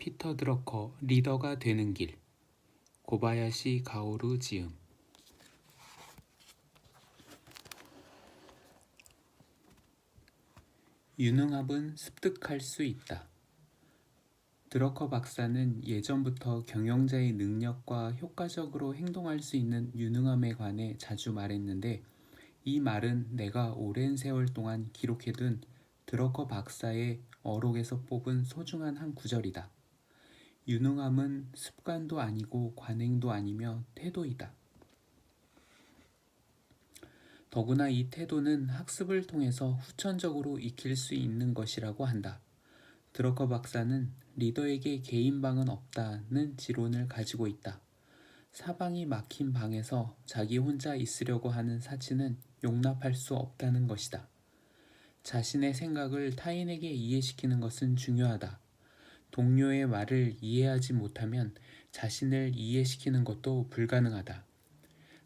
피터 드러커 리더가 되는 길. 고바야시 가오루 지음. 유능함은 습득할 수 있다. 드러커 박사는 예전부터 경영자의 능력과 효과적으로 행동할 수 있는 유능함에 관해 자주 말했는데, 이 말은 내가 오랜 세월 동안 기록해둔 드러커 박사의 어록에서 뽑은 소중한 한 구절이다. 유능함은 습관도 아니고 관행도 아니며 태도이다. 더구나 이 태도는 학습을 통해서 후천적으로 익힐 수 있는 것이라고 한다. 드러커 박사는 리더에게 개인방은 없다는 지론을 가지고 있다. 사방이 막힌 방에서 자기 혼자 있으려고 하는 사치는 용납할 수 없다는 것이다. 자신의 생각을 타인에게 이해시키는 것은 중요하다. 동료의 말을 이해하지 못하면 자신을 이해시키는 것도 불가능하다.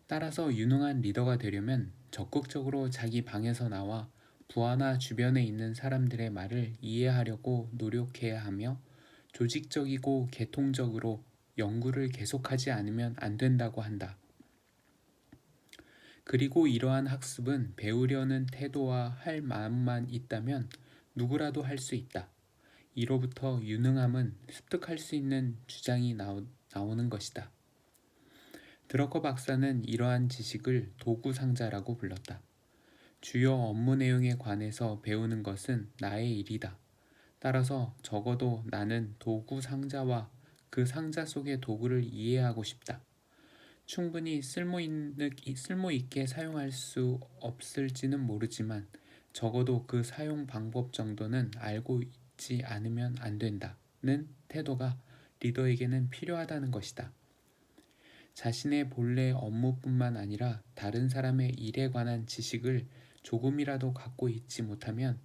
따라서 유능한 리더가 되려면 적극적으로 자기 방에서 나와 부하나 주변에 있는 사람들의 말을 이해하려고 노력해야 하며, 조직적이고 계통적으로 연구를 계속하지 않으면 안 된다고 한다. 그리고 이러한 학습은 배우려는 태도와 할 마음만 있다면 누구라도 할 수 있다. 이로부터 유능함은 습득할 수 있는 주장이 나오는 것이다. 드러커 박사는 이러한 지식을 도구 상자라고 불렀다. 주요 업무 내용에 관해서 배우는 것은 나의 일이다. 따라서 적어도 나는 도구 상자와 그 상자 속의 도구를 이해하고 싶다. 충분히 쓸모있게 사용할 수 없을지는 모르지만 적어도 그 사용 방법 정도는 알고 있지 않으면 안 된다는 태도가 리더에게는 필요하다는 것이다. 자신의 본래 업무뿐만 아니라 다른 사람의 일에 관한 지식을 조금이라도 갖고 있지 못하면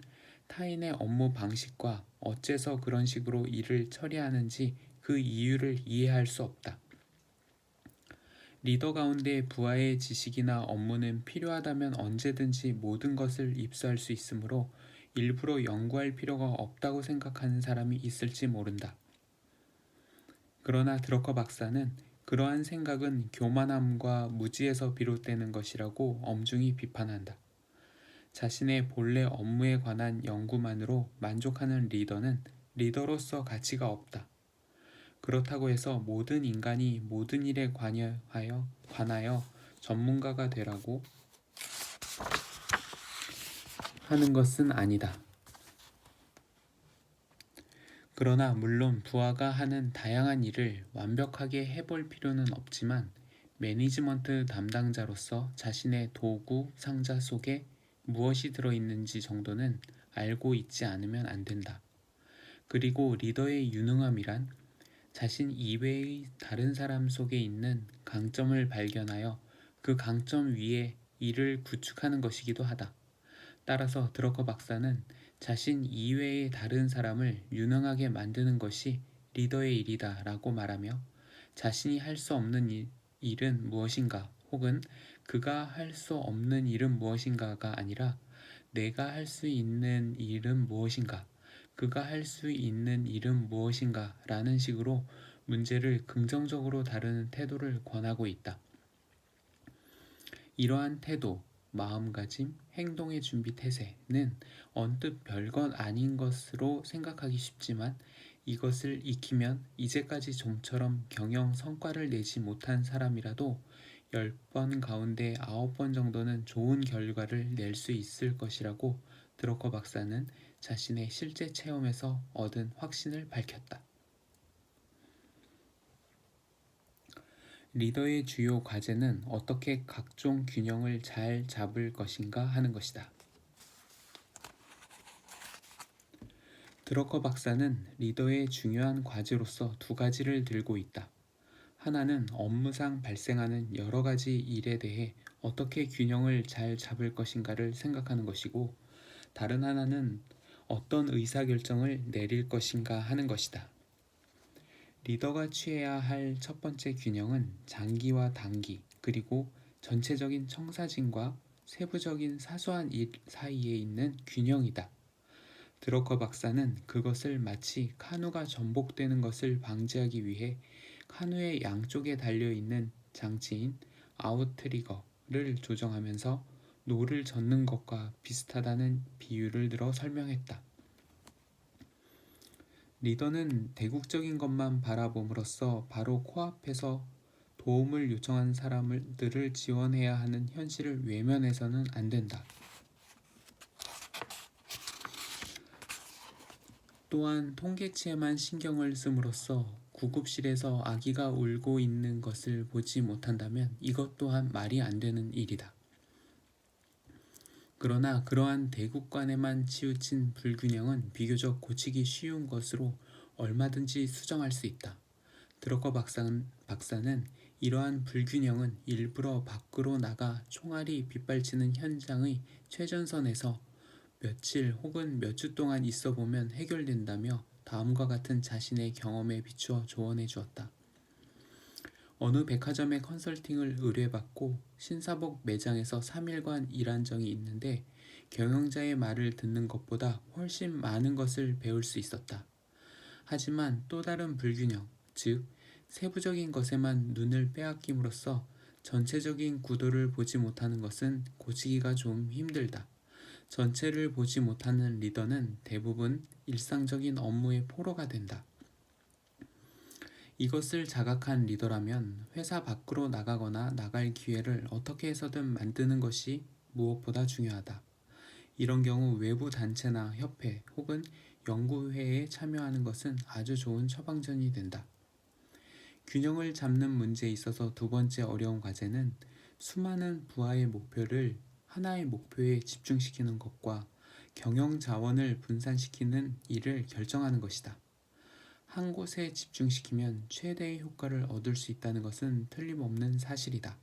타인의 업무 방식과 어째서 그런 식으로 일을 처리하는지 그 이유를 이해할 수 없다. 리더 가운데 부하의 지식이나 업무는 필요하다면 언제든지 모든 것을 입수할 수 있으므로 일부러 연구할 필요가 없다고 생각하는 사람이 있을지 모른다. 그러나 드러커 박사는 그러한 생각은 교만함과 무지에서 비롯되는 것이라고 엄중히 비판한다. 자신의 본래 업무에 관한 연구만으로 만족하는 리더는 리더로서 가치가 없다. 그렇다고 해서 모든 인간이 모든 일에 관하여 전문가가 되라고 하는 것은 아니다. 그러나 물론 부하가 하는 다양한 일을 완벽하게 해볼 필요는 없지만, 매니지먼트 담당자로서 자신의 도구 상자 속에 무엇이 들어있는지 정도는 알고 있지 않으면 안 된다. 그리고 리더의 유능함이란 자신 이외의 다른 사람 속에 있는 강점을 발견하여 그 강점 위에 일을 구축하는 것이기도 하다. 따라서 드러커 박사는 자신 이외의 다른 사람을 유능하게 만드는 것이 리더의 일이다 라고 말하며, 자신이 할 수 없는 일은 무엇인가, 혹은 그가 할 수 없는 일은 무엇인가가 아니라 내가 할 수 있는 일은 무엇인가, 그가 할 수 있는 일은 무엇인가 라는 식으로 문제를 긍정적으로 다루는 태도를 권하고 있다. 이러한 태도, 마음가짐, 행동의 준비 태세는 언뜻 별것 아닌 것으로 생각하기 쉽지만, 이것을 익히면 이제까지 좀처럼 경영 성과를 내지 못한 사람이라도 10번 가운데 9번 정도는 좋은 결과를 낼 수 있을 것이라고 드러커 박사는 자신의 실제 체험에서 얻은 확신을 밝혔다. 리더의 주요 과제는 어떻게 각종 균형을 잘 잡을 것인가 하는 것이다. 드러커 박사는 리더의 중요한 과제로서 두 가지를 들고 있다. 하나는 업무상 발생하는 여러 가지 일에 대해 어떻게 균형을 잘 잡을 것인가를 생각하는 것이고, 다른 하나는 어떤 의사결정을 내릴 것인가 하는 것이다. 리더가 취해야 할 첫 번째 균형은 장기와 단기, 그리고 전체적인 청사진과 세부적인 사소한 일 사이에 있는 균형이다. 드러커 박사는 그것을 마치 카누가 전복되는 것을 방지하기 위해 카누의 양쪽에 달려있는 장치인 아웃트리거를 조정하면서 노를 젓는 것과 비슷하다는 비유를 들어 설명했다. 리더는 대국적인 것만 바라봄으로써 바로 코앞에서 도움을 요청한 사람들을 지원해야 하는 현실을 외면해서는 안 된다. 또한 통계치에만 신경을 씀으로써 구급실에서 아기가 울고 있는 것을 보지 못한다면 이것 또한 말이 안 되는 일이다. 그러나 그러한 대국 간에만 치우친 불균형은 비교적 고치기 쉬운 것으로 얼마든지 수정할 수 있다. 드러커 박사는 이러한 불균형은 일부러 밖으로 나가 총알이 빗발치는 현장의 최전선에서 며칠 혹은 몇 주 동안 있어 보면 해결된다며 다음과 같은 자신의 경험에 비추어 조언해 주었다. 어느 백화점의 컨설팅을 의뢰받고 신사복 매장에서 3일간 일한 적이 있는데 경영자의 말을 듣는 것보다 훨씬 많은 것을 배울 수 있었다. 하지만 또 다른 불균형, 즉 세부적인 것에만 눈을 빼앗김으로써 전체적인 구도를 보지 못하는 것은 고치기가 좀 힘들다. 전체를 보지 못하는 리더는 대부분 일상적인 업무의 포로가 된다. 이것을 자각한 리더라면 회사 밖으로 나가거나 나갈 기회를 어떻게 해서든 만드는 것이 무엇보다 중요하다. 이런 경우 외부 단체나 협회 혹은 연구회에 참여하는 것은 아주 좋은 처방전이 된다. 균형을 잡는 문제에 있어서 두 번째 어려운 과제는 수많은 부하의 목표를 하나의 목표에 집중시키는 것과 경영 자원을 분산시키는 일을 결정하는 것이다. 한 곳에 집중시키면 최대의 효과를 얻을 수 있다는 것은 틀림없는 사실이다.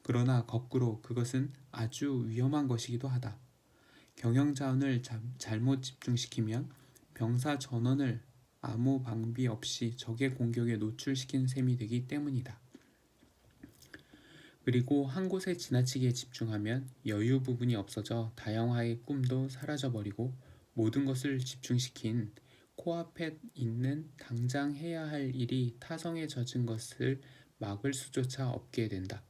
그러나 거꾸로 그것은 아주 위험한 것이기도 하다. 경영 자원을 잘못 집중시키면 병사 전원을 아무 방비 없이 적의 공격에 노출시킨 셈이 되기 때문이다. 그리고 한 곳에 지나치게 집중하면 여유 부분이 없어져 다양화의 꿈도 사라져버리고 모든 것을 집중시킨 코앞에 있는 당장 해야 할 일이 타성에 젖은 것을 막을 수조차 없게 된다.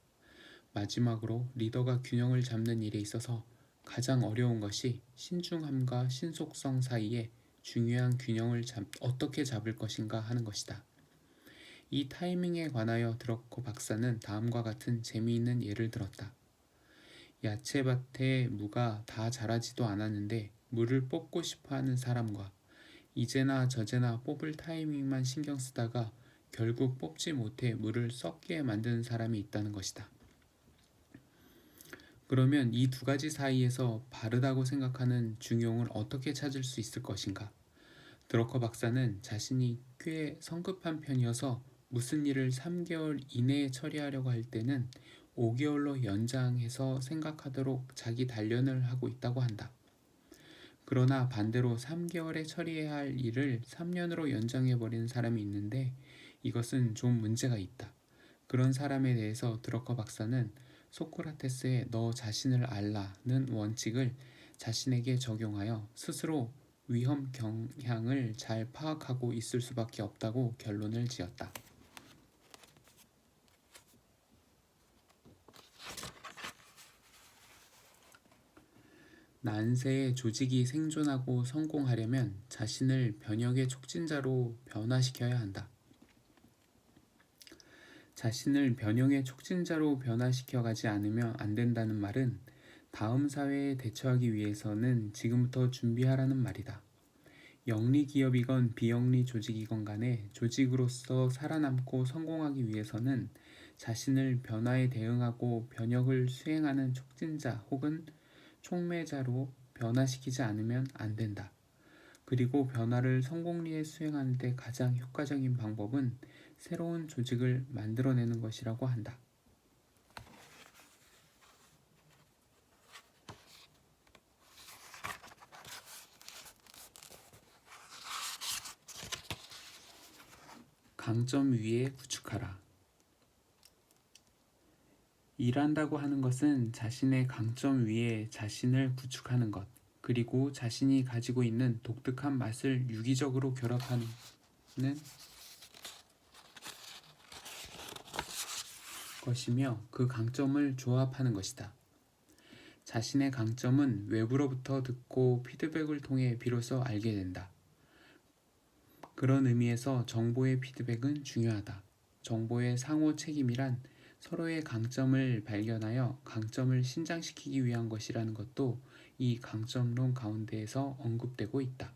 마지막으로 리더가 균형을 잡는 일에 있어서 가장 어려운 것이 신중함과 신속성 사이에 중요한 균형을 어떻게 잡을 것인가 하는 것이다. 이 타이밍에 관하여 드러커 박사는 다음과 같은 재미있는 예를 들었다. 야채밭에 무가 다 자라지도 않았는데 물을 뽑고 싶어하는 사람과 이제나 저제나 뽑을 타이밍만 신경 쓰다가 결국 뽑지 못해 물을 썩게 만드는 사람이 있다는 것이다. 그러면 이 두 가지 사이에서 바르다고 생각하는 중용을 어떻게 찾을 수 있을 것인가? 드러커 박사는 자신이 꽤 성급한 편이어서 무슨 일을 3개월 이내에 처리하려고 할 때는 5개월로 연장해서 생각하도록 자기 단련을 하고 있다고 한다. 그러나 반대로 3개월에 처리해야 할 일을 3년으로 연장해버리는 사람이 있는데 이것은 좀 문제가 있다. 그런 사람에 대해서 드러커 박사는 소크라테스의 너 자신을 알라는 원칙을 자신에게 적용하여 스스로 위험 경향을 잘 파악하고 있을 수밖에 없다고 결론을 지었다. 난세의 조직이 생존하고 성공하려면 자신을 변혁의 촉진자로 변화시켜야 한다. 자신을 변형의 촉진자로 변화시켜가지 않으면 안 된다는 말은 다음 사회에 대처하기 위해서는 지금부터 준비하라는 말이다. 영리 기업이건 비영리 조직이건 간에 조직으로서 살아남고 성공하기 위해서는 자신을 변화에 대응하고 변혁을 수행하는 촉진자 혹은 촉매자로 변화시키지 않으면 안 된다. 그리고 변화를 성공리에 수행하는 데 가장 효과적인 방법은 새로운 조직을 만들어내는 것이라고 한다. 강점 위에 구축하라. 일한다고 하는 것은 자신의 강점 위에 자신을 구축하는 것, 그리고 자신이 가지고 있는 독특한 맛을 유기적으로 결합하는 것이며 그 강점을 조합하는 것이다. 자신의 강점은 외부로부터 듣고 피드백을 통해 비로소 알게 된다. 그런 의미에서 정보의 피드백은 중요하다. 정보의 상호 책임이란 서로의 강점을 발견하여 강점을 신장시키기 위한 것이라는 것도 이 강점론 가운데에서 언급되고 있다.